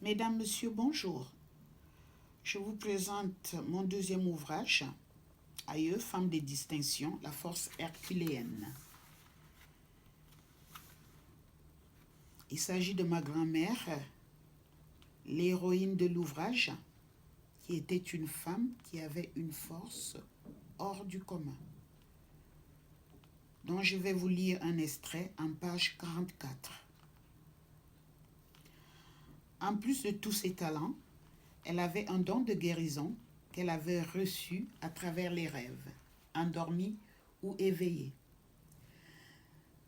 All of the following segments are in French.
Mesdames, Messieurs, bonjour. Je vous présente mon deuxième ouvrage, Aïeux, femme de distinction, la force herculéenne. Il s'agit de ma grand-mère, l'héroïne de l'ouvrage, qui était une femme qui avait une force hors du commun, dont je vais vous lire un extrait en page 44. En plus de tous ses talents, elle avait un don de guérison qu'elle avait reçu à travers les rêves, endormis ou éveillés,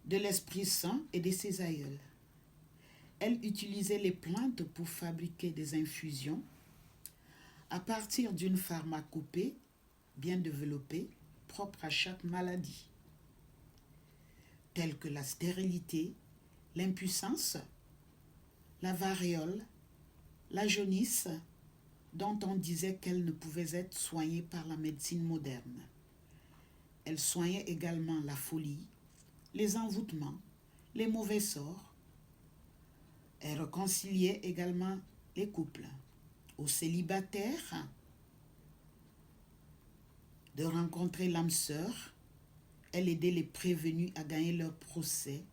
de l'Esprit Saint et de ses aïeuls. Elle utilisait les plantes pour fabriquer des infusions à partir d'une pharmacopée bien développée, propre à chaque maladie, telles que la stérilité, l'impuissance, la variole, la jaunisse, dont on disait qu'elle ne pouvait être soignée par la médecine moderne. Elle soignait également la folie, les envoûtements, les mauvais sorts. Elle réconciliait également les couples. Aux célibataires de rencontrer l'âme sœur, elle aidait les prévenus à gagner leur procès,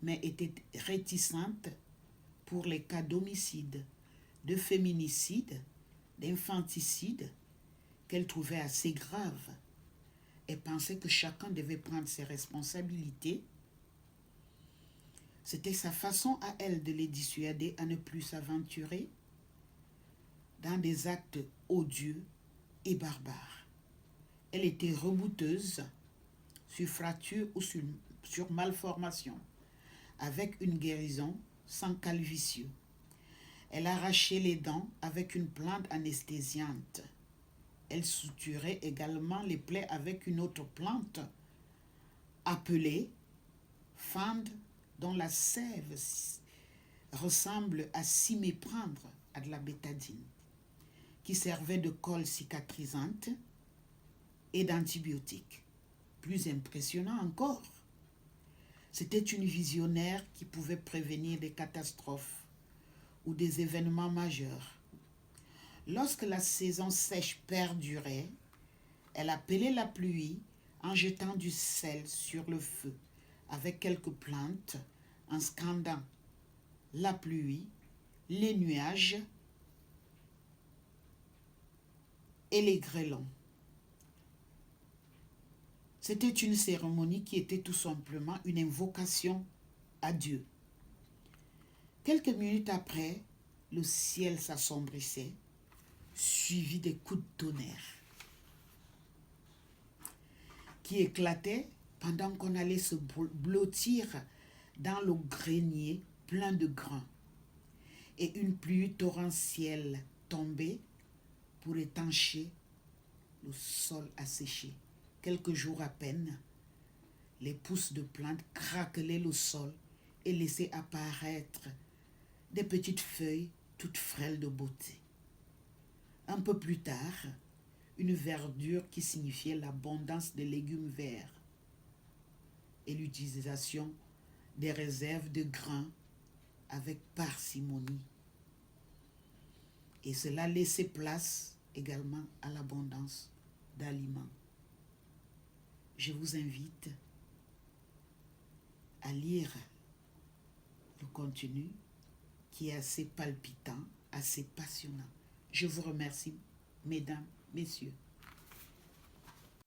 mais était réticente pour les cas d'homicide, de féminicide, d'infanticide, qu'elle trouvait assez graves. Elle pensait que chacun devait prendre ses responsabilités. C'était sa façon à elle de les dissuader à ne plus s'aventurer dans des actes odieux et barbares. Elle était rebouteuse sur fracture ou sur malformation, avec une guérison sans calvitieux. Elle arrachait les dents avec une plante anesthésiante. Elle suturait également les plaies avec une autre plante appelée fande, dont la sève ressemble à s'y méprendre à de la bétadine, qui servait de colle cicatrisante et d'antibiotique. Plus impressionnant encore, c'était une visionnaire qui pouvait prévenir des catastrophes ou des événements majeurs. Lorsque la saison sèche perdurait, elle appelait la pluie en jetant du sel sur le feu avec quelques plantes, en scandant la pluie, les nuages et les grêlons. C'était une cérémonie qui était tout simplement une invocation à Dieu. Quelques minutes après, le ciel s'assombrissait, suivi des coups de tonnerre qui éclataient pendant qu'on allait se blottir dans le grenier plein de grains. Et une pluie torrentielle tombait pour étancher le sol asséché. Quelques jours à peine, les pousses de plantes craquelaient le sol et laissaient apparaître des petites feuilles toutes frêles de beauté. Un peu plus tard, une verdure qui signifiait l'abondance des légumes verts et l'utilisation des réserves de grains avec parcimonie. Et cela laissait place également à l'abondance d'aliments. Je vous invite à lire le contenu qui est assez palpitant, assez passionnant. Je vous remercie, mesdames, messieurs.